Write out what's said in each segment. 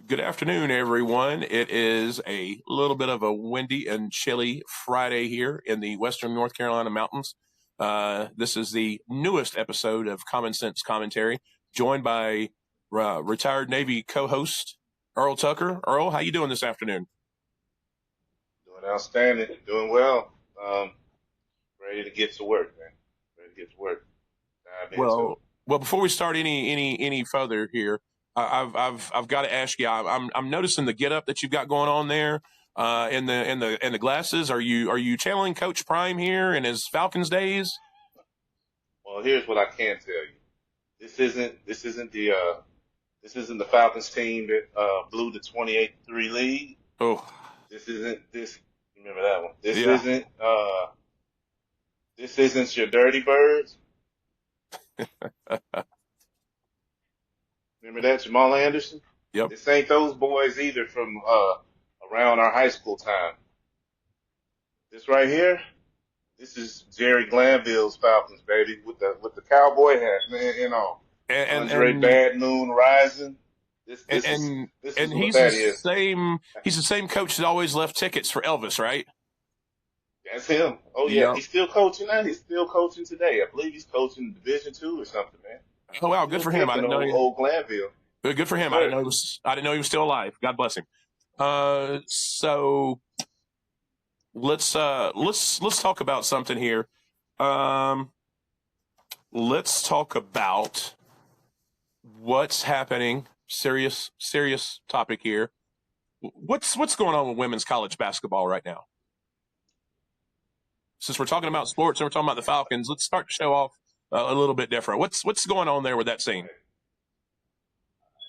Good afternoon, everyone. It is a little bit of a windy and chilly Friday here in the western North Carolina mountains. This is the newest episode of Common Sense Commentary, joined by retired Navy co-host Earl Tucker. Earl, how you doing this afternoon? Doing outstanding, doing well. Ready to get to work, man. Ready to get to work. Dive into it. Well, before we start any further here, I've got to ask you. I'm noticing the get up that you've got going on there, in the glasses. Are you channeling Coach Prime here in his Falcons days? Well, here's what I can tell you. This isn't the Falcons team that blew the 28-3 lead. Oh, This isn't this. Remember that one. yeah. This isn't your Dirty Birds. Remember that, Jamal Anderson. Yep. This ain't those boys either from around our high school time. This right here. This is Jerry Glanville's Falcons, baby, with the cowboy hat, man, And Andre and Bad Moon Rising. This and this is and, this is and what he's the that is. same. He's the same coach that always left tickets for Elvis, right? That's him. Oh yeah, Yep. he's still coaching now. He's still coaching today. I believe he's coaching Division 2 or something, man. Oh wow, good Still for him. I kicking didn't know. old Glanville. Good for Yes, him. I didn't sir. know he was. I didn't know he was still alive. God bless him. So let's talk about something here. Um, let's talk about what's happening. Serious topic here. What's going on with women's college basketball right now? Since we're talking about sports and we're talking about the Falcons, let's start the show off a little bit different. What's going on there with that scene?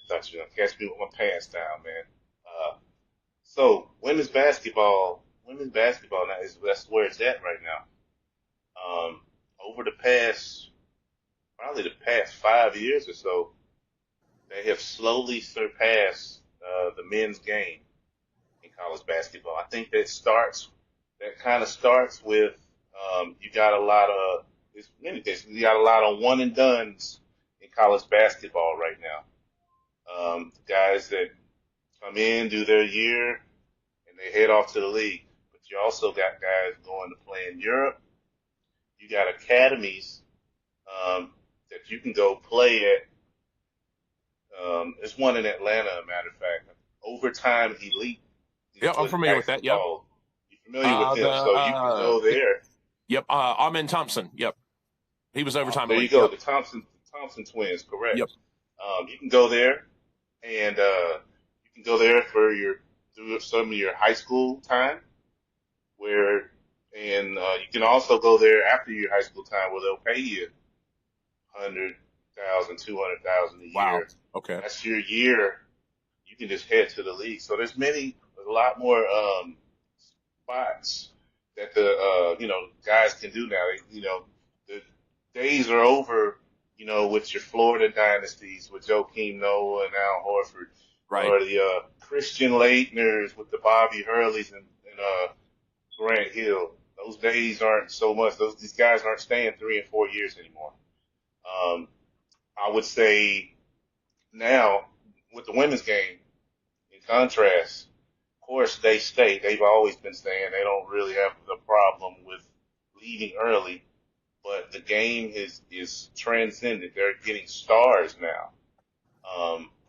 Thought you were gonna catch me with my pants down, man. So women's basketball now is that's where it's at right now. Over probably the past 5 years or so, they have slowly surpassed the men's game in college basketball. I think that kind of starts with you got a lot of it's many things. You got a lot of one and dones in college basketball right now. Guys that come in, do their year, and they head off to the league. But you also got guys going to play in Europe. You got academies that you can go play at. There's one in Atlanta, a matter of fact. Overtime Elite is Yeah, I'm what it's familiar with that. actually Yep. called. You're familiar with The him, so you can go yep. there. Amen Thompson. Yep. He was overtime There you elite. go, Yep. the Thompson twins, correct. Yep. You can go there, and you can go there through some of your high school time, where, and you can also go there after your high school time, where they'll pay you 100,000, 200,000 a Wow. year. Okay. That's your year. You can just head to the league. So there's a lot more spots that the guys can do now. The days are over. With your Florida dynasties, with Joakim Noah and Al Horford, Right. or the Christian Leitners with the Bobby Hurleys and Grant Hill. Those days aren't so much. These guys aren't staying 3 and 4 years anymore. Um, I would say now with the women's game, in contrast, of course they stay. They've always been staying. They don't really have the problem with leaving early, but the game is transcended. They're getting stars now.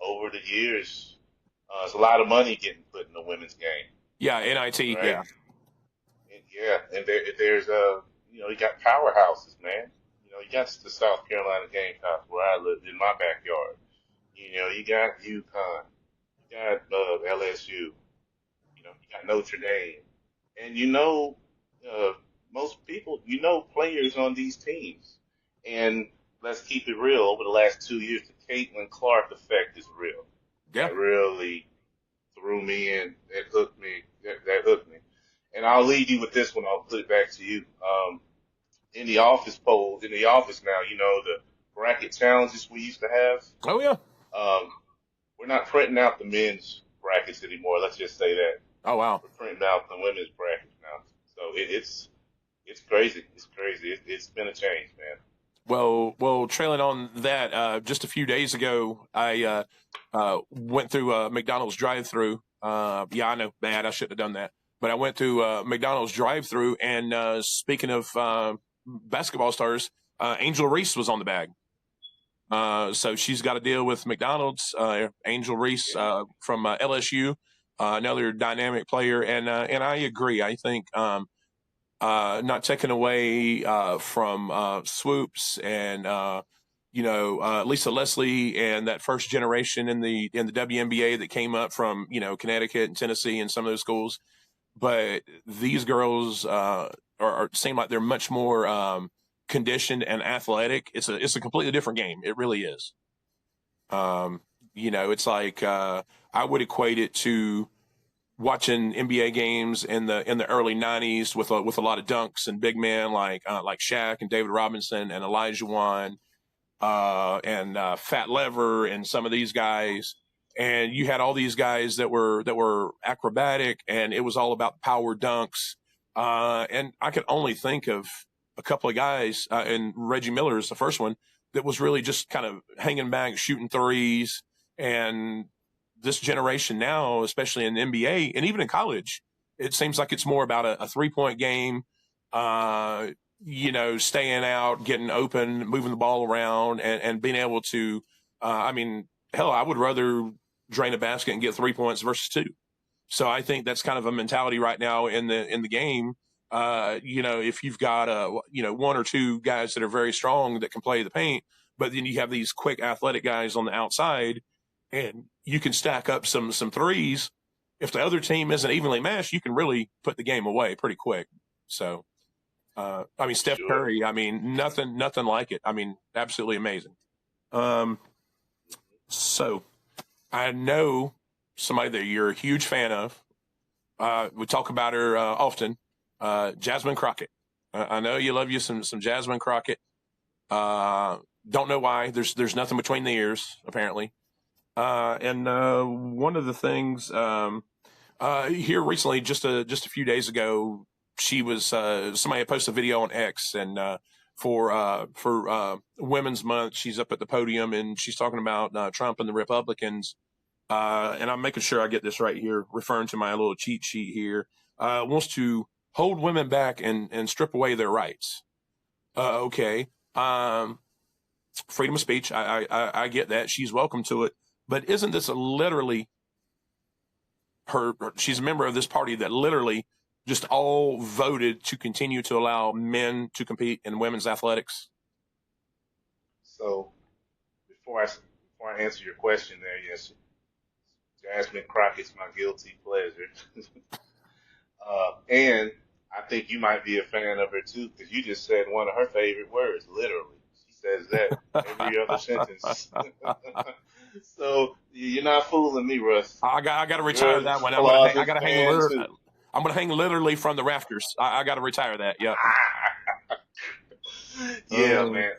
Over the years, there's a lot of money getting put in the women's game, Yeah. NIT. right? Yeah. And there's you got powerhouses, man. You got the South Carolina Gamecocks where I lived in my backyard. You got UConn, you got LSU, you got Notre Dame, and uh, most people, players on these teams. And let's keep it real. Over the last 2 years, the Caitlin Clark effect is real. Yeah. That really threw me in. That hooked me. That hooked me. And I'll leave you with this one. I'll put it back to you. In the office now, the bracket challenges we used to have. Oh yeah. Um, we're not printing out the men's brackets anymore. Let's just say that Oh wow. we're printing out the women's brackets now. So it's crazy. It's crazy. It's been a change, man. Trailing on that, just a few days ago, I went through a McDonald's drive-through. Yeah, I know, bad. I shouldn't have done that. But I went through McDonald's drive-through, and speaking of basketball stars, Angel Reese was on the bag. So she's got to deal with McDonald's. Angel Reese from LSU, another dynamic player, and I agree. I think not taking away from Swoops and Lisa Leslie and that first generation in the WNBA that came up from Connecticut and Tennessee and some of those schools, but these girls seem like they're much more conditioned and athletic. It's a completely different game. It really is. It's like I would equate it to watching NBA games in the early '90s with a lot of dunks and big men like Shaq and David Robinson and Elijah Wan and Fat Lever and some of these guys. And you had all these guys that were acrobatic, and it was all about power dunks. And I could only think of a couple of guys, and Reggie Miller is the first one, that was really just kind of hanging back, shooting threes. And this generation now, especially in the NBA and even in college, it seems like it's more about a 3-point game, staying out, getting open, moving the ball around, and being able to, hell, I would rather drain a basket and get 3 points versus 2. So I think that's kind of a mentality right now in the game. If you've got one or two guys that are very strong that can play the paint, but then you have these quick athletic guys on the outside, and you can stack up some threes. If the other team isn't evenly matched, you can really put the game away pretty quick. So, Steph Curry, nothing like it. Absolutely amazing. So I know somebody that you're a huge fan of. We talk about her often. Jasmine Crockett. I know you love you some Jasmine Crockett. Don't know why. There's nothing between the ears, apparently. And one of the things here recently, just a few days ago, she was somebody had posted a video on X, and for Women's Month, she's up at the podium and she's talking about Trump and the Republicans. And I'm making sure I get this right here, referring to my little cheat sheet here. Wants to hold women back and strip away their rights. Okay. Freedom of speech. I get that. She's welcome to it. But isn't this literally she's a member of this party that literally just all voted to continue to allow men to compete in women's athletics? So before I answer your question there, yes, Jasmine Crockett's my guilty pleasure. And I think you might be a fan of her too, because you just said one of her favorite words, literally. She says that every other sentence. So you're not fooling me, Russ. I got to retire that one. I got to hang literally. I'm going to hang literally from the rafters. I got to retire that. Yep. Yeah, man.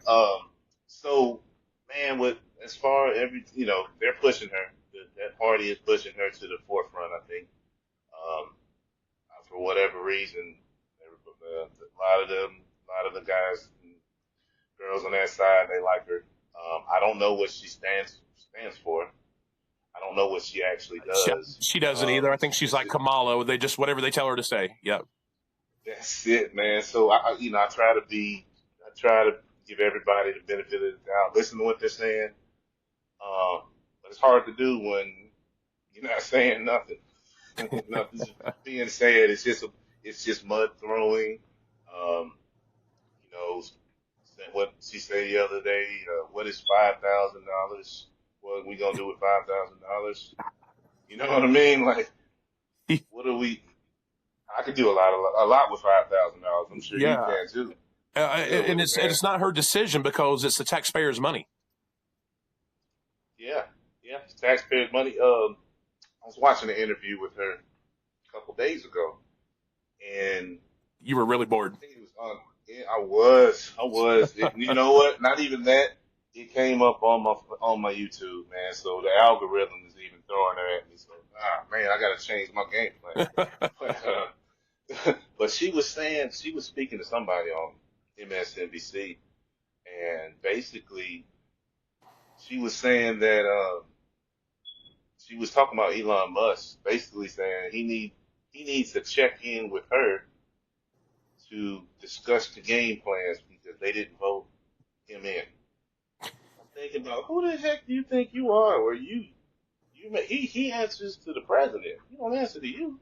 So, man, as far as they're pushing her. That party is pushing her to the forefront, I think. For whatever reason, a lot of the guys and girls on that side, they like her. I don't know what she stands for. I don't know what she actually does. She doesn't either. I think she's like Kamala. They just whatever they tell her to say. Yep. That's it, man. So I try to give everybody the benefit of the doubt, listen to what they're saying. But it's hard to do when you're not saying nothing. Nothing's being said. It's just mud throwing. What she said the other day. What is $5,000? What are we gonna do with $5,000? You know what I mean? Like, what are we? I could do a lot with $5,000. I'm sure you can too. And it's not her decision because it's the taxpayers' money. Yeah, it's taxpayers' money. I was watching an interview with her a couple days ago, and you were really bored. I think it was on. Yeah, I was. You know what? Not even that. It came up on my YouTube, man. So the algorithm is even throwing her at me. So, man, I got to change my game plan. But she was speaking to somebody on she was talking about Elon Musk, basically saying he needs to check in with her to discuss the game plans because they didn't vote him in. I'm thinking about who the heck do you think you are? Where he answers to the president. He don't answer to you.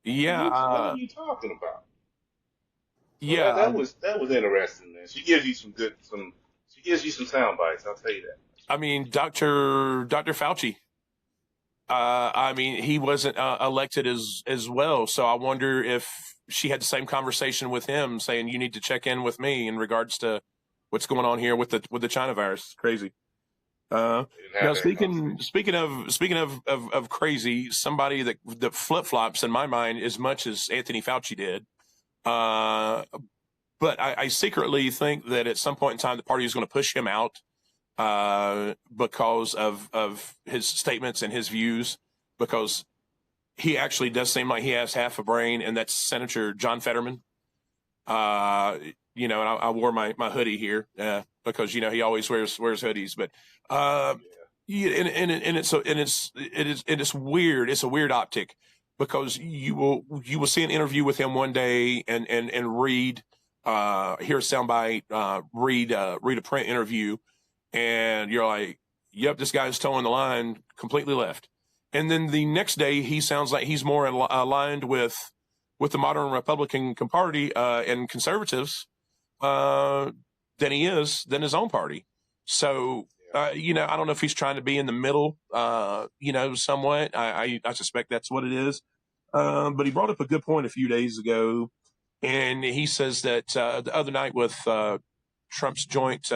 Yeah, What are you talking about? So yeah. that was interesting, man. She gives you she gives you some sound bites. I'll tell you that. I mean, Dr. Fauci. I mean, he wasn't elected as well, so I wonder if she had the same conversation with him, saying you need to check in with me in regards to what's going on here with the China virus. Crazy. They didn't have Now that conversation. speaking of crazy, somebody that flip flops in my mind as much as Anthony Fauci did. Uh, but I secretly think that at some point in time the party is going to push him out because of his statements and his views, because he actually does seem like he has half a brain, and that's Senator John Fetterman. Uh, and I wore my hoodie here because he always wears hoodies, but Yeah, it's weird. It's a weird optic because you will see an interview with him one day and read hear a soundbite, read a print interview, and you're like, yep, this guy's towing the line completely left. And then the next day, he sounds like he's more aligned with the modern Republican Party and conservatives uh, than his own party. So, yeah, I don't know if he's trying to be in the middle, somewhat. I suspect that's what it is. But he brought up a good point a few days ago, and he says that the other night with Trump's joint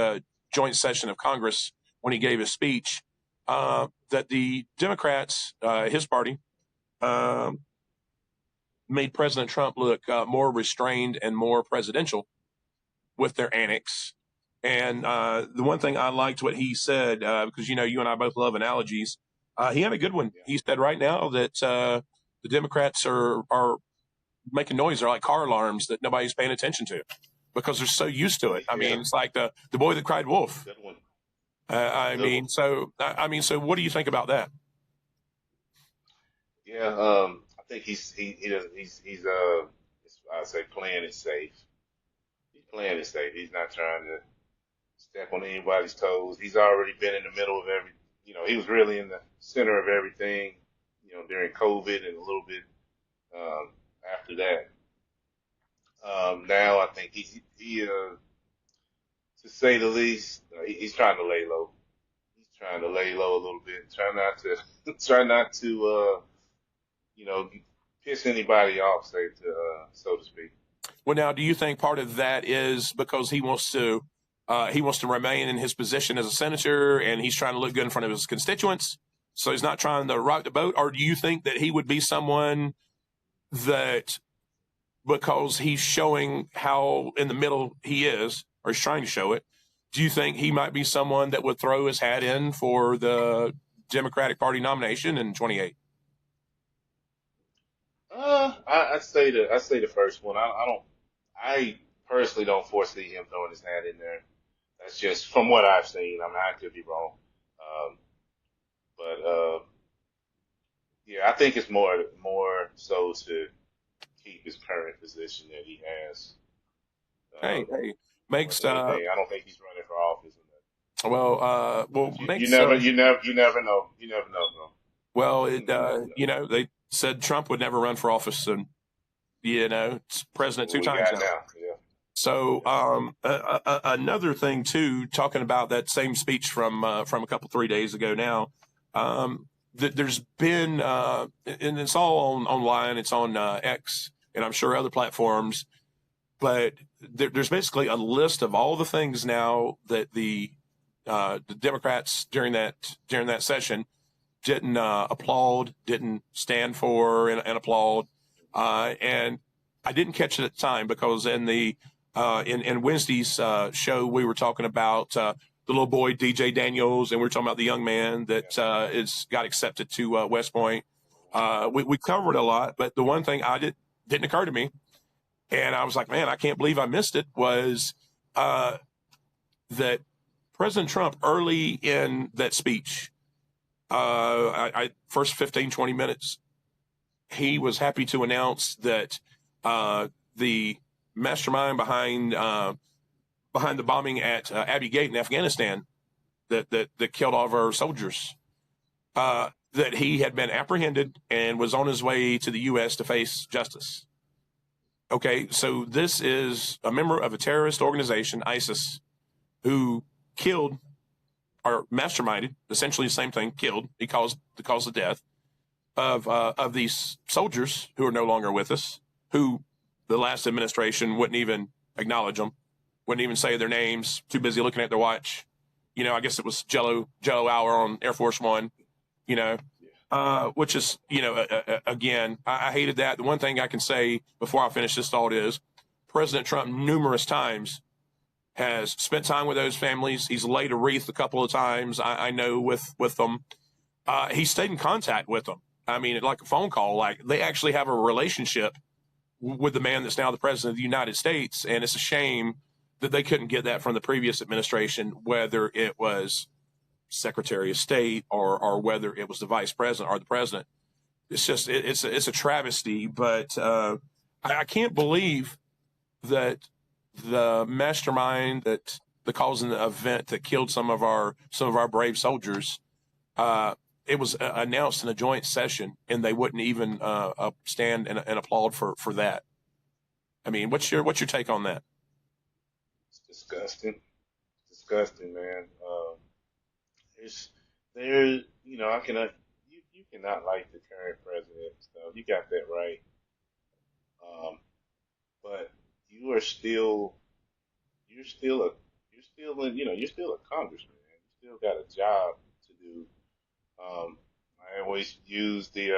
session of Congress, when he gave his speech, that the Democrats, his party, um, made President Trump look more restrained and more presidential with their annex. And the one thing I liked what he said, because you and I both love analogies. He had a good one. yeah, He said right now that the Democrats are making noise. They're like car alarms that nobody's paying attention to because they're so used to it. I yeah. mean, it's like the boy that cried wolf. Good one. I Good one. mean, so what do you think about that? Yeah, I think he does I'd say playing it safe. He's playing it safe. He's not trying to step on anybody's toes. He's already been in the middle of he was really in the center of everything, during COVID and a little bit um, after that. Now I think to say the least, he's trying to lay low. He's trying to lay low a little bit. Try not to, try not to, you know, piss anybody off, so to speak. Well, now, do you think part of that is because he wants to remain in his position as a senator, and he's trying to look good in front of his constituents, so he's not trying to rock the boat? Or do you think that he would be someone that, because he's showing how in the middle he is, or he's trying to show it, do you think he might be someone that would throw his hat in for the Democratic Party nomination in 28? I say the first one. I personally don't foresee him throwing his hat in there. That's just from what I've seen. I mean, I could be wrong. Um, but yeah, I think it's more so to keep his current position that he has, Hey, um, hey, more makes than anything. I don't think he's running for office. But makes you never know, bro. well, You never know. they said Trump would never run for office, and it's See president two what we times got now. now. Yeah, So yeah, another thing too, talking about that same speech from a couple 3 days ago now, there's been and it's all online, it's on X, and I'm sure other platforms, but there's basically a list of all the things now that the Democrats during that session didn't applaud, didn't stand for, and applaud, and I didn't catch it at the time because in Wednesday's show we were talking about the little boy DJ Daniels, and we were talking about the young man that yeah. is got accepted to West Point. We covered a lot, but the one thing didn't occur to me, and I was like, man, I can't believe I missed it, was that President Trump early in that speech First 15, 20 minutes, he was happy to announce that the mastermind behind the bombing at Abbey Gate in Afghanistan that killed all of our soldiers, that he had been apprehended and was on his way to the U.S. to face justice. Okay, so this is a member of a terrorist organization, ISIS, who killed or masterminded, essentially the same thing, killed, he caused the death of these soldiers who are no longer with us, who the last administration wouldn't even acknowledge them, wouldn't even say their names, too busy looking at their watch. I guess it was Jello hour on Air Force One, which is, again, I hated that. The one thing I can say before I finish this thought is President Trump numerous times has spent time with those families. He's laid a wreath a couple of times, I know, with them. He stayed in contact with them. I mean, like a phone call, like they actually have a relationship with the man that's now the president of the United States. And it's a shame that they couldn't get that from the previous administration, whether it was Secretary of State or whether it was the vice president or the president. It's just, it's a travesty, but I can't believe that the mastermind that causing the event that killed some of our brave soldiers, it was announced in a joint session, and they wouldn't even stand and applaud for that. I mean, what's your take on that? It's disgusting. It's disgusting, man. It's there. I cannot. You cannot like the current president. So you got that right. But you are still. You're still a congressman. You still got a job to do. I always use when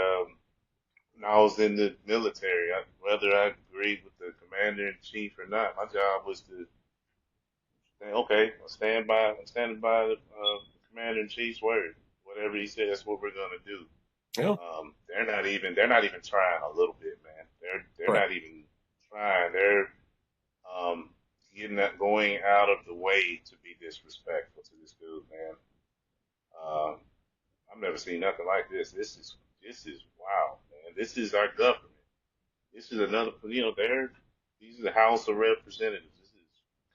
I was in the military, whether I agreed with the commander in chief or not, my job was to say, okay, I'm standing by the commander in chief's word. Whatever he says, that's what we're going to do. Yeah. They're not even trying a little bit, man. They're Right. not even trying. They're going out of the way to be disrespectful to this dude, man. I've never seen nothing like this. This is wow, man. This is our government. This is another, these are the House of Representatives. This is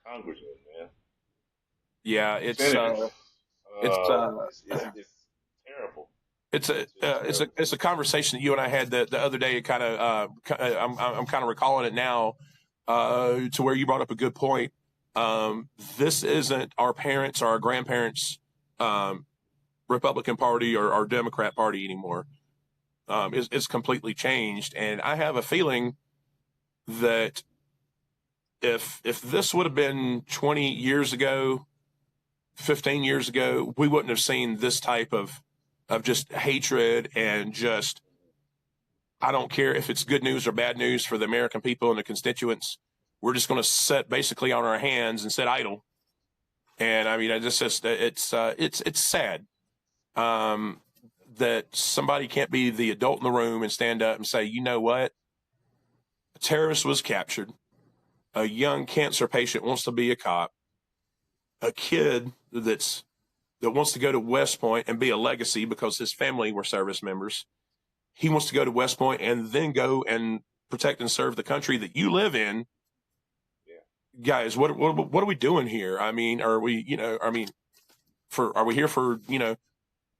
Congressmen, man. Yeah, it's Senators. it's It's terrible. it's a It's just terrible. it's a conversation that you and I had the other day. Kind of, I'm kind of recalling it now, to where you brought up a good point. This isn't our parents or our grandparents' Republican Party or Democrat Party anymore. It's completely changed, and I have a feeling that if this would have been 20 years ago, 15 years ago, we wouldn't have seen this type of just hatred and just, I don't care if it's good news or bad news for the American people and the constituents. We're just going to sit basically on our hands and sit idle. And I mean, it's sad that somebody can't be the adult in the room and stand up and say, you know what? A terrorist was captured. A young cancer patient wants to be a cop. A kid that wants to go to West Point and be a legacy because his family were service members. He wants to go to West Point and then go and protect and serve the country that you live in. Yeah. Guys, what are we doing here? I mean, are we here for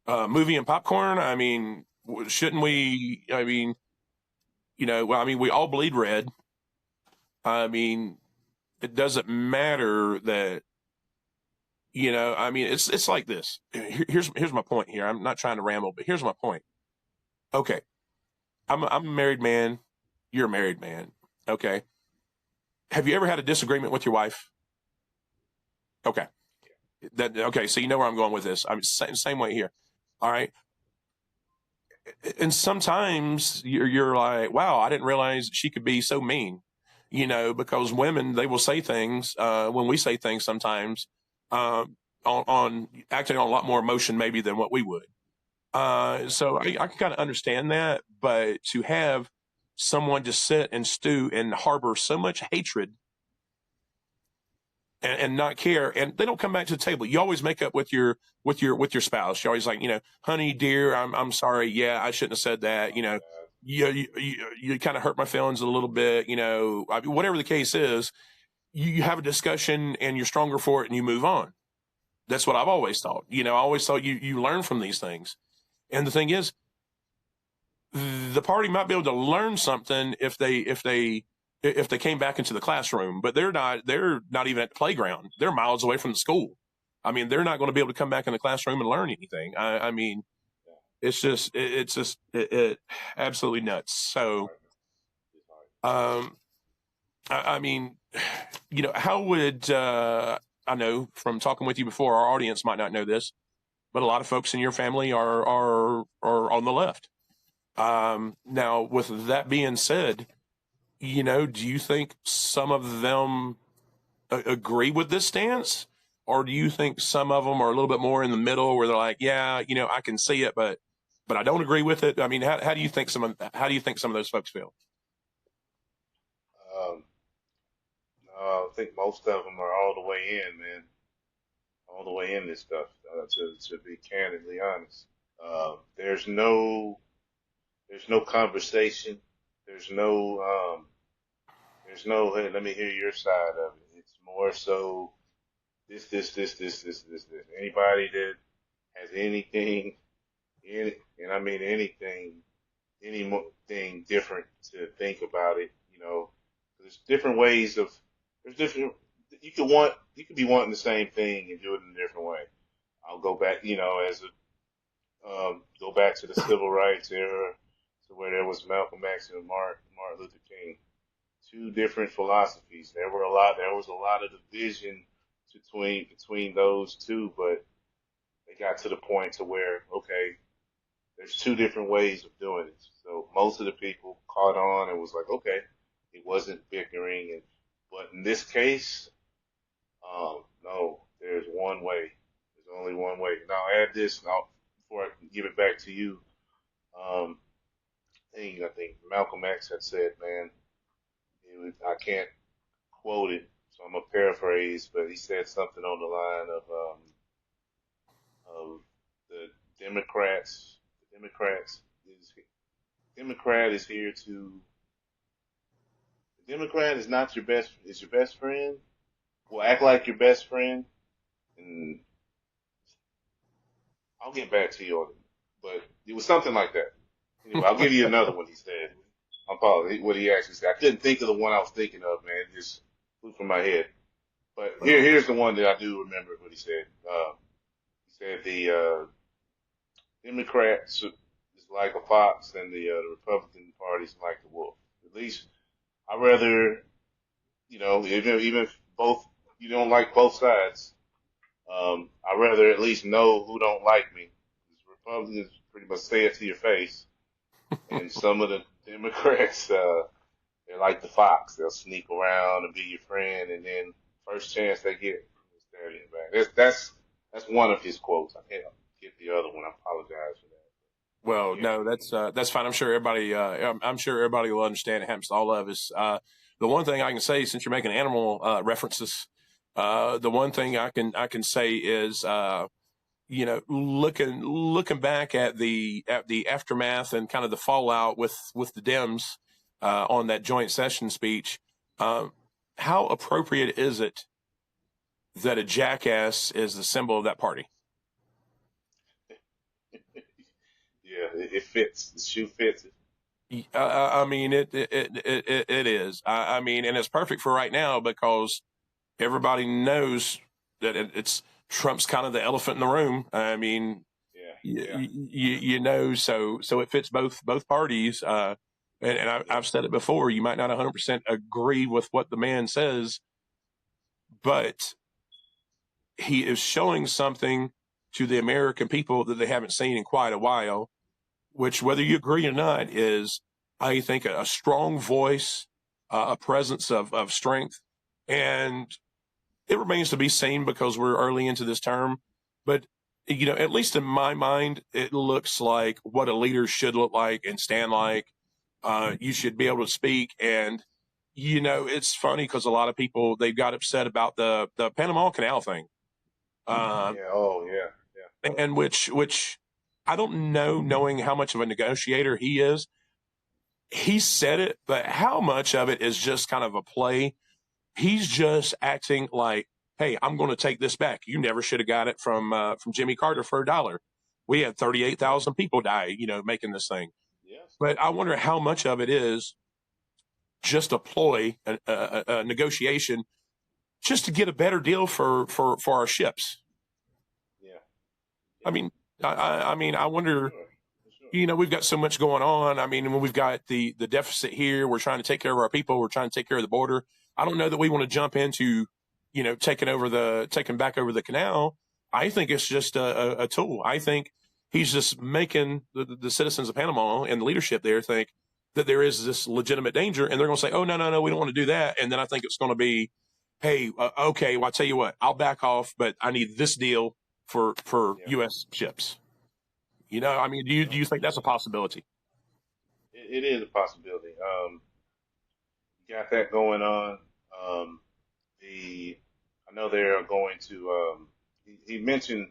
movie and popcorn? I mean, shouldn't we? I mean, we all bleed red. I mean, it doesn't matter that, it's like this. Here's my point here. I'm not trying to ramble, but here's my point. Okay. I'm a married man. You're a married man. Okay. Have you ever had a disagreement with your wife? Okay. Okay. So you know where I'm going with this. I'm same way here. All right. And sometimes you're like, wow, I didn't realize she could be so mean, because women, they will say things, when we say things sometimes, on acting on a lot more emotion maybe than what we would. So I can kind of understand that, but to have someone just sit and stew and harbor so much hatred and not care, and they don't come back to the table. You always make up with your spouse. You're always like, honey, dear, I'm sorry. Yeah, I shouldn't have said that. Oh my God. You kind of hurt my feelings a little bit. Whatever the case is, you have a discussion and you're stronger for it, and you move on. That's what I've always thought. I always thought you learn from these things. And the thing is, the party might be able to learn something if they came back into the classroom, but they're not even at the playground. They're miles away from the school. I mean, they're not going to be able to come back in the classroom and learn anything. I mean, Yeah. it's just absolutely nuts. It's So, hard. It's hard. um, I mean, how would I know from talking with you before, our audience might not know this, but a lot of folks in your family are on the left. Now, with that being said, do you think some of them agree with this stance, or do you think some of them are a little bit more in the middle, where they're like, yeah, I can see it, but I don't agree with it? I mean, how do you think some of those folks feel? Um, no, I think most of them are all the way in, man. All the way in this stuff. To be candidly honest, there's no conversation. There's no hey, let me hear your side of it. It's more so this. Anybody that has anything, and I mean anything different to think about it, there's different ways of, there's different, you could be wanting the same thing and do it in a different way. I'll go back, go back to the civil rights era, to where there was Malcolm X and Martin Luther King. Two different philosophies. There was a lot of division between those two, but they got to the point to where, okay, there's two different ways of doing it. So most of the people caught on and was like, okay, it wasn't bickering, but in this case, no, there's one way. There's only one way. Now add this, before I give it back to you. Um, I think Malcolm X had said, man, I can't quote it, so I'm gonna paraphrase, but he said something on the line of the Democrats. The Democrat is here to. The Democrat is not your best. Is your best friend. Will act like your best friend, and I'll get back to you on it. But it was something like that. Anyway, I'll give you another one. He said, "I'm probably what he actually said." I couldn't think of the one I was thinking of, man. It just flew from my head. But here's the one that I do remember what he said. He said the Democrats is like a fox, and the Republican Party is like the wolf. At least I rather, even if both you don't like both sides, I rather at least know who don't like me. Because Republicans pretty much say it to your face, and some of the Democrats, they're like the fox. They'll sneak around and be your friend, and then first chance they get, they stab you in the back. That's one of his quotes. I can't get the other one. I apologize for that. Well, Yeah, no, that's fine. I'm sure everybody will understand. It happens to all of us. The one thing I can say, since you're making animal references, the one thing I can say is, looking back at the aftermath and kind of the fallout with the Dems on that joint session speech. Um, how appropriate is it that a jackass is the symbol of that party? yeah, it fits. The shoe fits it. I mean, it is. I mean, and it's perfect for right now because everybody knows that it's Trump's kind of the elephant in the room. I mean, Yeah, yeah, so it fits both parties. And yeah. I've said it before. You might not 100% agree with what the man says, but he is showing something to the American people that they haven't seen in quite a while. Which, whether you agree or not, is, I think, a strong voice, a presence of strength. And it remains to be seen because we're early into this term. But, at least in my mind, it looks like what a leader should look like and stand like. You should be able to speak and, It's funny because a lot of people they got upset about the Panama Canal thing, uh, Yeah. Oh, yeah. Yeah. and which I don't know, knowing how much of a negotiator he is. He said it, but how much of it is just kind of a play? He's just acting like, "Hey, I'm going to take this back. You never should have got it from Jimmy Carter for $1. We had Yeah. 38,000 people die, making this thing." Yes. But I wonder how much of it is just a ploy, a negotiation, just to get a better deal for our ships. Yeah. I Yeah. mean, I For wonder. sure. For sure. We've got so much going on. I mean, when we've got the deficit here, we're trying to take care of our people. We're trying to take care of the border. I don't know that we want to jump into, taking back over the canal. I think it's just a tool. I think he's just making the citizens of Panama and the leadership there think that there is this legitimate danger, and they're going to say, "Oh, no, no, no, we don't want to do that." And then I think it's going to be, "Hey, okay, well, I'll tell you what, I'll back off, but I need this deal for Yeah. U.S. ships." I mean, do No, you for think that's a sure. possibility? It is a possibility. You got that going on. The I know they are going to. He mentioned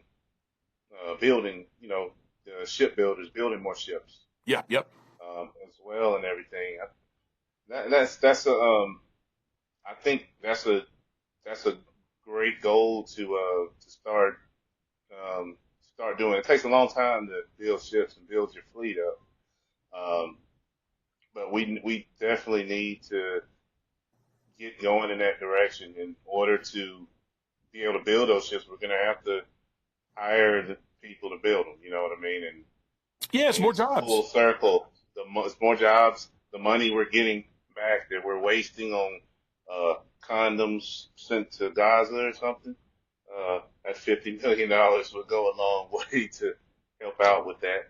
building. The shipbuilders building more ships Yeah, yep. as well and everything. That's a. I think that's a great goal to start doing. It takes a long time to build ships and build your fleet up. Um, but we definitely need to get going in that direction in order to be able to build those ships. We're going to have to hire the people to build them. You know what I mean? And Yeah, it's bring more it to full jobs. circle. It's more jobs, the money we're getting back that we're wasting on condoms sent to Gaza or something. That $50 million would go a long way to help out with that.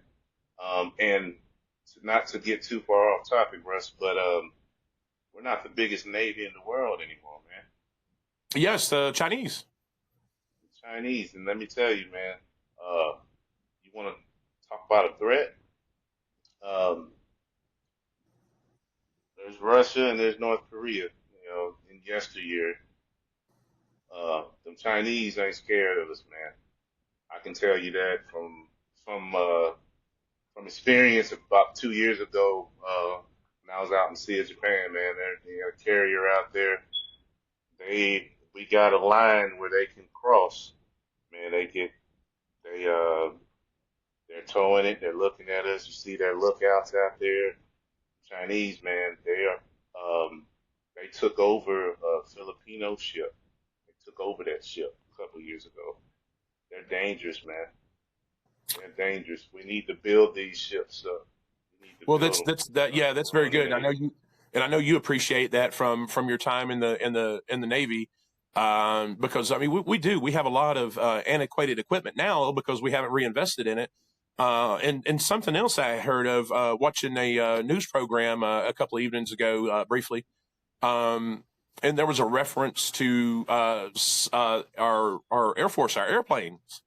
And not to get too far off topic, Russ, but we're not the biggest navy in the world anymore, man. Yes, the Chinese. The Chinese, and let me tell you, man, uh, you want to talk about a threat? Um, there's Russia and there's North Korea. In yesteryear, the Chinese ain't scared of us, man. I can tell you that from experience about 2 years ago. When I was out in Sea of Japan, man, there's a carrier out there. We got a line where they can cross. Man, they they're towing it. They're looking at us. You see their lookouts out there. Chinese, man, they took over a Filipino ship. They took over that ship a couple years ago. They're dangerous, man. They're dangerous. We need to build these ships up. We need to Well, build that's them. that's that. Yeah, that's very Growing the good. I know Navy. you, and I know you appreciate that from your time in the Navy, because I mean we do we have a lot of antiquated equipment now because we haven't reinvested in it. And something else I heard of watching a news program a couple of evenings ago briefly. Um, and there was a reference to our Air Force, our airplanes.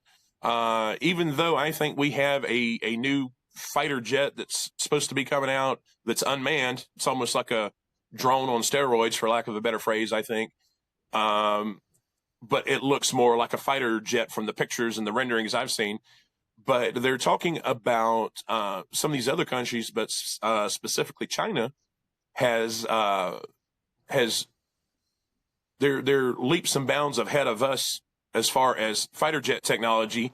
Even though I think we have a new fighter jet that's supposed to be coming out that's unmanned, it's almost like a drone on steroids, for lack of a better phrase, I think. Um, but it looks more like a fighter jet from the pictures and the renderings I've seen. But they're talking about some of these other countries, but specifically China has has they're leaps and bounds ahead of us as far as fighter jet technology.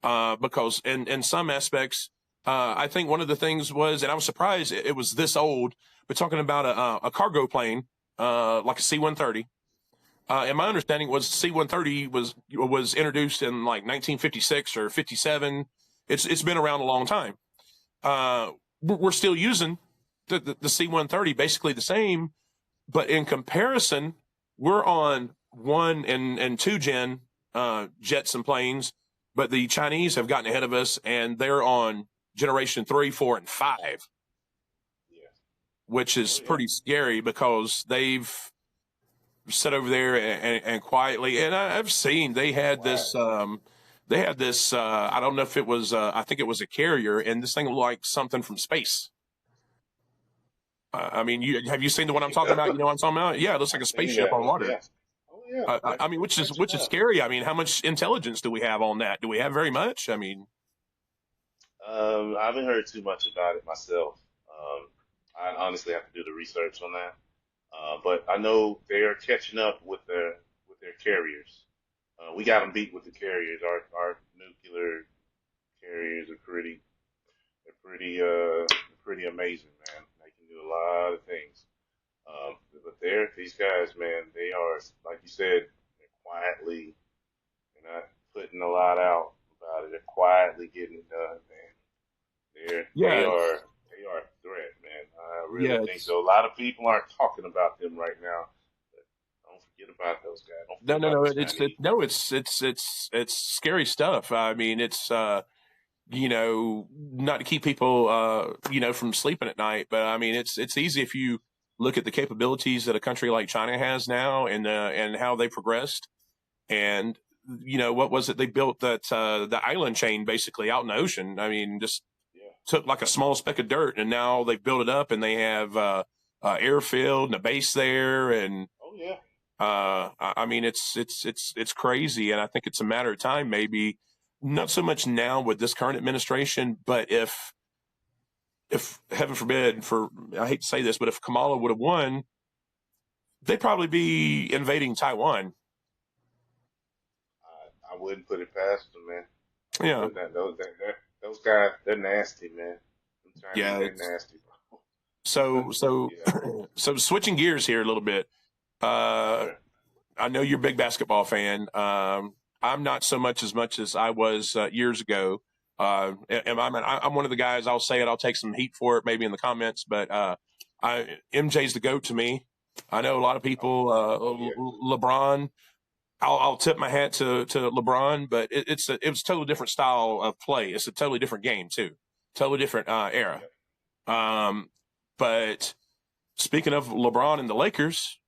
Because in some aspects, I think one of the things was, and I was surprised it was this old. We're talking about a cargo plane, like a C-130. And my understanding was C-130 was introduced in like 1956 or 57. It's been around a long time. We're still using the C-130, basically the same, but in comparison, we're on one and two gen jets and planes, but the Chinese have gotten ahead of us, and they're on generation 3, 4, and 5, Yeah. which is Oh yeah. pretty scary because they've sat over there and quietly. And I've seen they had Quiet. this. They had this. I don't know if it was. I think it was a carrier, and this thing looked like something from space. I mean, have you seen the one I'm You talking about? know, You know what I'm talking about? Yeah, it looks like a I've seen spaceship that on one. water. Yeah. Oh yeah. I mean, They're which catching is up. scary. I mean, how much intelligence do we have on that? Do we have very much? I mean, I haven't heard too much about it myself. I honestly have to do the research on that. But I know they are catching up with their carriers. We got them beat with the carriers. Our nuclear carriers are pretty amazing, man. They can do a lot of things. But these guys, man, they are like you said, they're quietly, they're not putting a lot out about it. They're quietly getting it done, man. yeah, They are a threat, man. I really yeah. think so. A lot of people aren't talking about them right now. But don't forget about those guys. Don't No, forget no, about no. the It's Chinese. no, it's scary stuff. I mean, it's not to keep people from sleeping at night, but I mean, it's easy if you look at the capabilities that a country like China has now, and how they progressed, and what was it they built, that the island chain basically out in the ocean. I mean, just Yeah, took like a small speck of dirt, and now they've built it up, and they have airfield and a base there, and oh yeah. I mean, it's crazy, and I think it's a matter of time, maybe not so much now with this current administration, but if heaven forbid, for I hate to say this, but if Kamala would have won, they'd probably be invading Taiwan. I wouldn't put it past them, man. I Yeah, would not. Those guys, they're nasty, man. Them yeah. Chinese, they're nasty, bro. So so Yeah, so switching gears here a little bit. Uh, sure. I know you're a big basketball fan. I'm not so much as I was years ago. And I'm one of the guys. I'll say it. I'll take some heat for it, maybe in the comments. But MJ's the goat to me. I know a lot of Oh, people. oh yeah. LeBron. I'll tip my hat to LeBron, but it was a totally different style of play. It's a totally different game too. Totally different era. Yep. Um, but speaking of LeBron and the Lakers,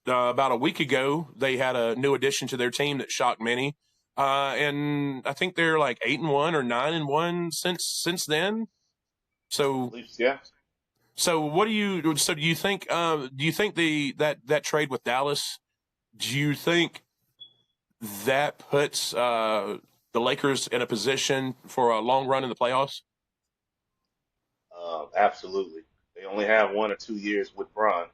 about a week ago, they had a new addition to their team that shocked many. And I think they're like 8-1 or 9-1 since then. I So believe, yeah. what do you think? Do you think that trade with Dallas? Do you think that puts the Lakers in a position for a long run in the playoffs? Absolutely. They only have 1 or 2 years with Bron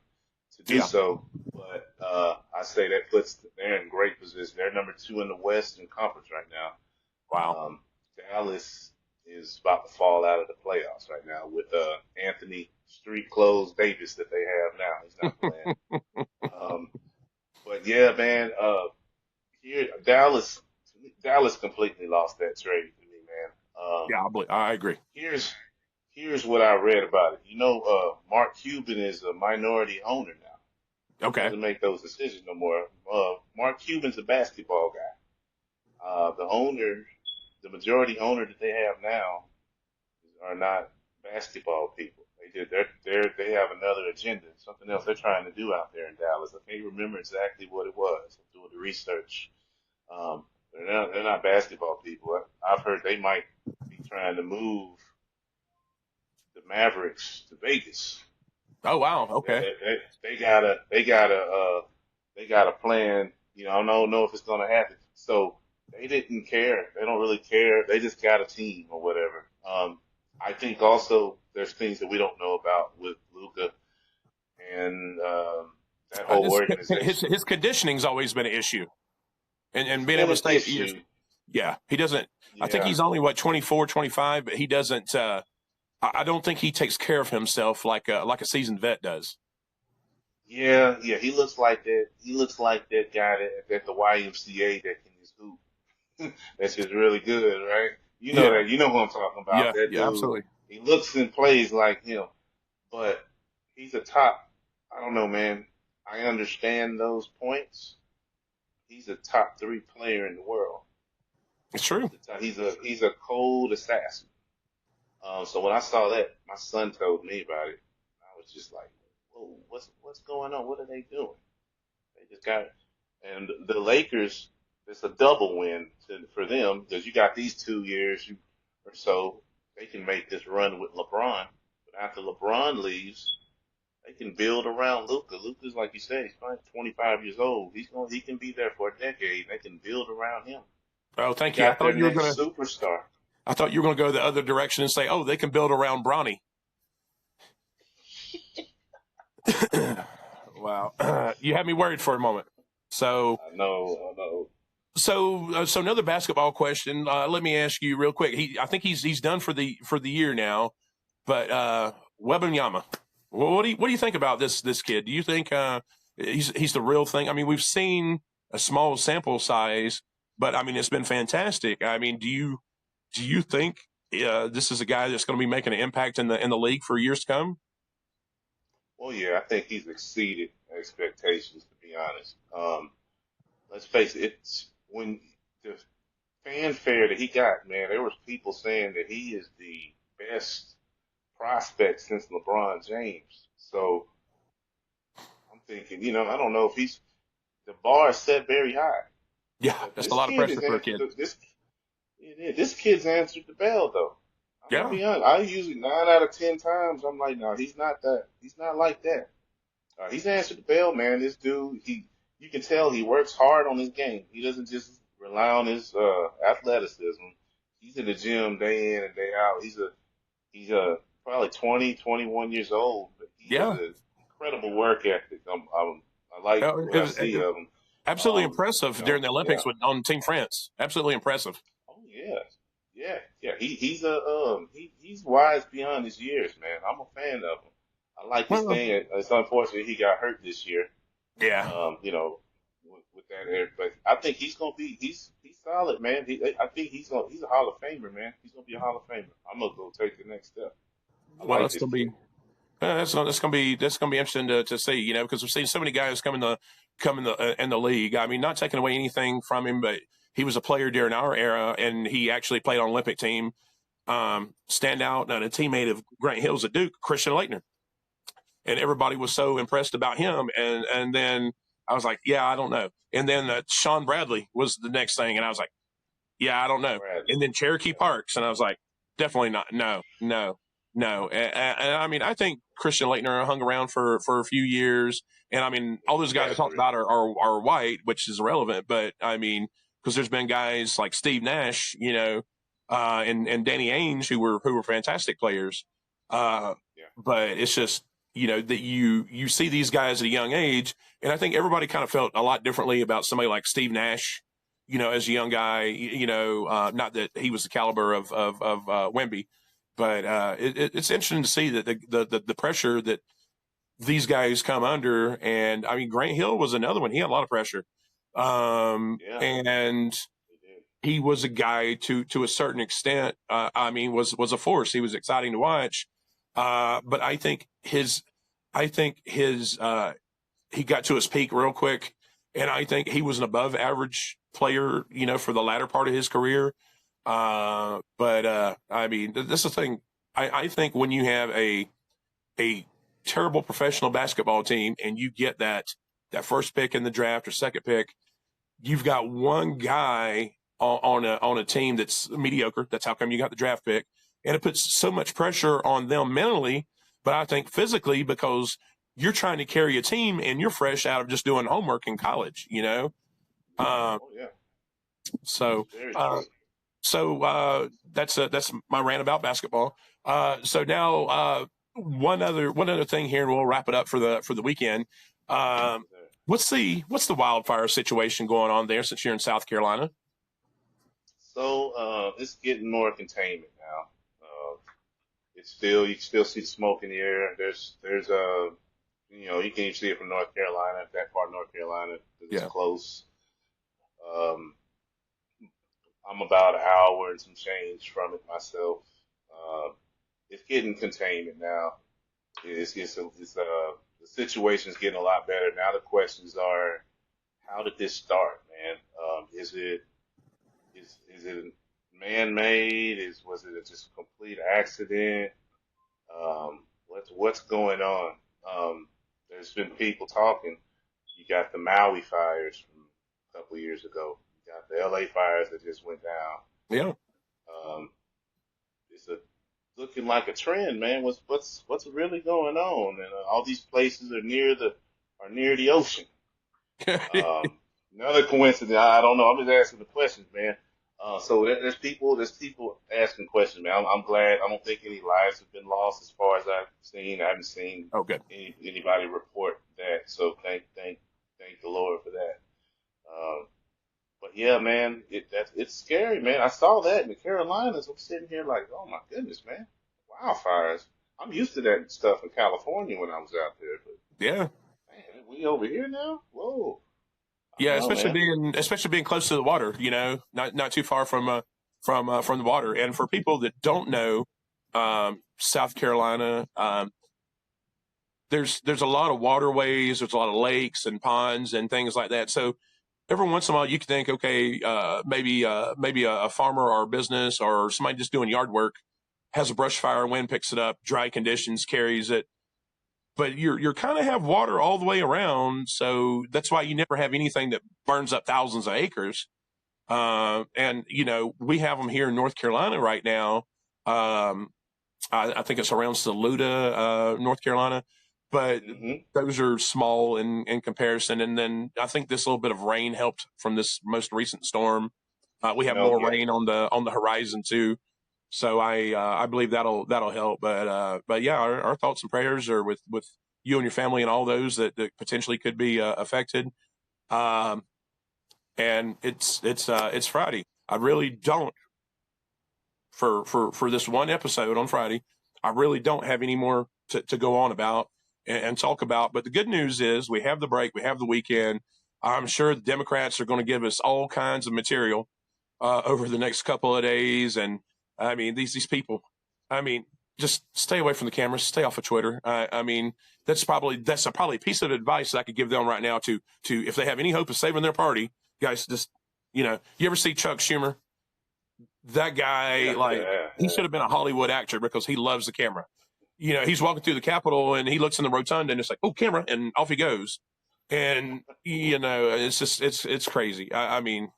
to do Yeah. so, but I say that puts they're in great position. They're number two in the Western Conference right now. Wow. Dallas is about to fall out of the playoffs right now with Anthony Street Clothes Davis that they have now. He's not playing. Um, but yeah, man, here Dallas completely lost that trade to me, man. Yeah, I agree. Here's here's what I read about it. Mark Cuban is a minority owner now. He Okay. doesn't make those decisions no more. Mark Cuban's a basketball guy. The owner, the majority owner that they have now, are not basketball people. They have another agenda, something else they're trying to do out there in Dallas. I can't remember exactly what it was. I'm doing the research. They're not basketball people. I've heard they might be trying to move the Mavericks to Vegas. Oh wow. They Okay. they got a plan. I don't know if it's gonna happen. So they didn't care. They don't really care. They just got a team or whatever. I think also there's things that we don't know about with Luca and that I whole just organization. his conditioning's always been an issue, and It's being been able to an stay for years. issue. Yeah, he doesn't. I think Yeah, he's only what 24, 25, but he doesn't. I don't think he takes care of himself like a seasoned vet does. yeah. He looks like that. He looks like that guy at the YMCA that can just hoop. That's just really good, right? You know Yeah, that. You know who I'm talking about. yeah, That yeah, dude. absolutely. He looks and plays like him, but he's a top. I don't know, man. I understand those points. He's a top three player in the world. It's true. He's a cold assassin. So when I saw that, my son told me about it. I was just like, "Whoa, what's going on? What are they doing?" They just got, and the Lakers. It's a double win for them because you got these 2 years or so. They can make this run with LeBron after LeBron leaves, they can build around Luca. Luca's like you said, he's probably 25 years old. He can be there for a decade. They can build around him. Oh, They thank you. got their next superstar. I thought you were gonna go the other direction and say, oh, they can build around Bronny. Wow, you had me worried for a moment. So, I know. so another basketball question. Let me ask you real quick. I think he's done for the year now. But Wembanyama, what do you think about this kid? Do you think he's the real thing? I mean, we've seen a small sample size, but I mean, it's been fantastic. I mean, do you think this is a guy that's going to be making an impact in the league for years to come? Well, yeah, I think he's exceeded expectations, to be honest. Let's face it, it's when the fanfare that he got, man, there was people saying that he is the best prospect since LeBron James. So I'm thinking, I don't know if the bar is set very high. Yeah, But that's a lot of pressure for a kid. this kid's answered the bell though. I'm gonna Yeah, be honest. I usually 9 out of 10 times I'm like, no, he's not that. He's not like that. He's answered the bell, man. This dude, you can tell he works hard on his game. He doesn't just rely on his athleticism. He's in the gym day in and day out. He's probably 20, 21 years old, but he has yeah. an incredible work ethic. I like It what I was see of him. absolutely impressive during the Yeah. Olympics on Team France. Absolutely impressive. Oh yeah. He's wise beyond his years, man. I'm a fan of him. I like his Well, thing. It's unfortunate he got hurt this year. yeah. With that air, but I think he's solid, man. I think he's a Hall of Famer, man. He's gonna be a Hall of Famer. I'm gonna go take the next step. I Well, like that's this gonna kid. be that's gonna be interesting to see, because we've seen so many guys come in the league. I mean, not taking away anything from him, but he was a player during our era, and he actually played on Olympic team. Stand out and a teammate of Grant Hill's at Duke, Christian Leitner, and everybody was so impressed about him. And then I was like, yeah, I don't know. And then Sean Bradley was the next thing, and I was like, yeah, I don't know. Bradley. And then Cherokee Yeah, Parks, and I was like, definitely not. No, no, no. And I mean, I think Christian Leitner hung around for a few years, and I mean, all those he guys I got talked three. about are white, which is irrelevant. But I mean, because there's been guys like Steve Nash, and Danny Ainge who were fantastic players. Uh, Yeah, but it's just that you see these guys at a young age, and I think everybody kind of felt a lot differently about somebody like Steve Nash, as a young guy, not that he was the caliber of Wemby, but it's interesting to see that the pressure that these guys come under, and I mean Grant Hill was another one. He had a lot of pressure, yeah, and he did. he was a guy to a certain extent. I mean, was a force. He was exciting to watch, but I think his he got to his peak real quick, and I think he was an above average player, for the latter part of his career. But I mean, this is the thing. I think when you have a terrible professional basketball team and you get that first pick in the draft or second pick, you've got one guy on a team that's mediocre. That's how come you got the draft pick, and it puts so much pressure on them mentally, but I think physically, because you're trying to carry a team and you're fresh out of just doing homework in college, Uh, Oh yeah, so, very uh, true. that's my rant about basketball. So now, one other thing here, and we'll wrap it up for the weekend. Um, what's the wildfire situation going on there since you're in South Carolina? So it's getting more containment now. It's still you can still see the smoke in the air. You can even see it from North Carolina, that part of North Carolina, because it's Yeah. close. Um, I'm about an hour and some change from it myself. Uh, it's getting containment now. The situation's getting a lot better now. The questions are, how did this start, man? Is it man-made? Was it just a complete accident? What's going on? There's been people talking. You got the Maui fires from a couple of years ago. You got the LA fires that just went down. Yeah. Um, it's a looking like a trend, man. What's really going on? And all these places are near the ocean. Um, Another coincidence. I don't know. I'm just asking the questions, man. So there's people asking questions, man. I'm glad. I don't think any lives have been lost as far as I've seen. I haven't seen Oh, good. anybody report that. So thank the Lord for that. Um, but yeah, man, it's scary, man. I saw that in the Carolinas. I'm sitting here like, oh my goodness, man, wildfires. I'm used to that stuff in California when I was out there, but Yeah. man, we over here now. Whoa, I Yeah, don't know, man. especially being close to the water, not too far from the water. And for people that don't know, South Carolina, there's a lot of waterways, there's a lot of lakes and ponds and things like that. So every once in a while, you can think, okay, maybe a farmer or a business or somebody just doing yard work has a brush fire, wind picks it up, dry conditions carries it, but you're kind of have water all the way around, so that's why you never have anything that burns up thousands of acres. And we have them here in North Carolina right now. Um, I think it's around Saluda, North Carolina, but Hmm. those are small in comparison. And then I think this little bit of rain helped from this most recent storm. We have No, more yeah, rain on the horizon too, so I believe that'll help. But yeah, our thoughts and prayers are with you and your family and all those that potentially could be affected. Um, and it's Friday. I really don't for this one episode on Friday. I really don't have any more to go on about and talk about. But the good news is we have the break, we have the weekend. I'm sure the Democrats are going to give us all kinds of material over the next couple of days. And I mean, these people, I mean, just stay away from the cameras, stay off of Twitter. I mean, that's probably a piece of advice I could give them right now to if they have any hope of saving their party, guys. Just you ever see Chuck Schumer? That guy, yeah, like, yeah, he yeah. should have been a Hollywood actor because he loves the camera. He's walking through the Capitol and he looks in the rotunda and it's like, oh, camera, and off he goes. And it's just it's crazy. I mean,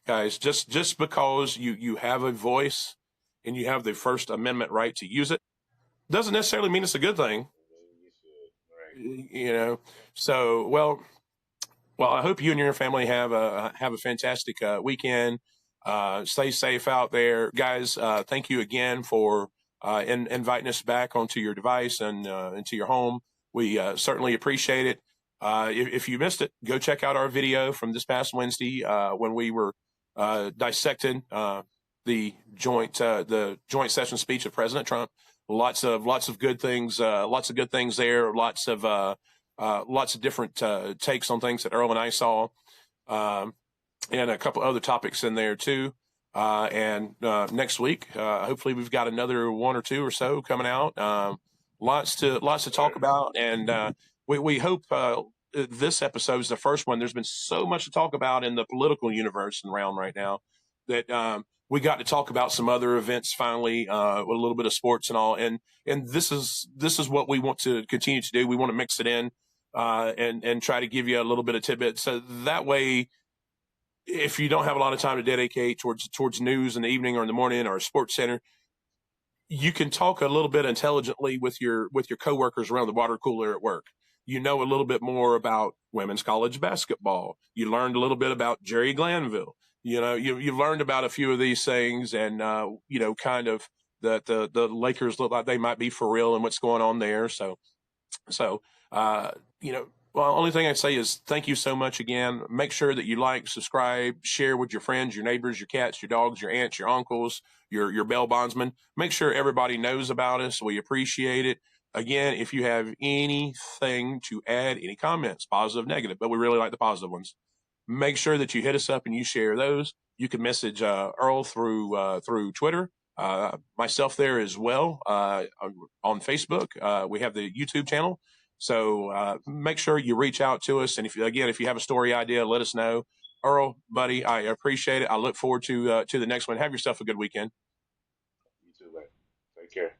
guys, just because you have a voice and you have the First Amendment right to use it doesn't necessarily mean it's a good thing. You should, right? You know, so well, I hope you and your family have a fantastic weekend. Stay safe out there, guys. Thank you again for inviting us back onto your device and into your home. We certainly appreciate it. If you missed it, go check out our video from this past Wednesday when we were dissecting the joint session speech of President Trump. Lots of good things. Lots of good things there. Lots of different takes on things that Earl and I saw, um, and a couple other topics in there too. And next week, hopefully, we've got another one or two or so coming out. Lots to talk Right. about, and we hope this episode is the first one. There's been so much to talk about in the political universe and realm right now that we got to talk about some other events finally, with a little bit of sports and all. And this is what we want to continue to do. We want to mix it in and try to give you a little bit of tidbit, so that way, if you don't have a lot of time to dedicate towards news in the evening or in the morning or a sports center, you can talk a little bit intelligently with your coworkers around the water cooler at work. You know a little bit more about women's college basketball. You learned a little bit about Jerry Glanville. You've learned about a few of these things, and kind of that the Lakers look like they might be for real and what's going on there. So, well, only thing I'd say is thank you so much again. Make sure that you like, subscribe, share with your friends, your neighbors, your cats, your dogs, your aunts, your uncles, your bail bondsmen. Make sure everybody knows about us. We appreciate it. Again, if you have anything to add, any comments, positive, negative, but we really like the positive ones, make sure that you hit us up and you share those. You can message Earl through Twitter, myself there as well, on Facebook. We have the YouTube channel. So make sure you reach out to us. And if you have a story idea, let us know. Earl, buddy, I appreciate it. I look forward to the next one. Have yourself a good weekend. You too, man. Take care.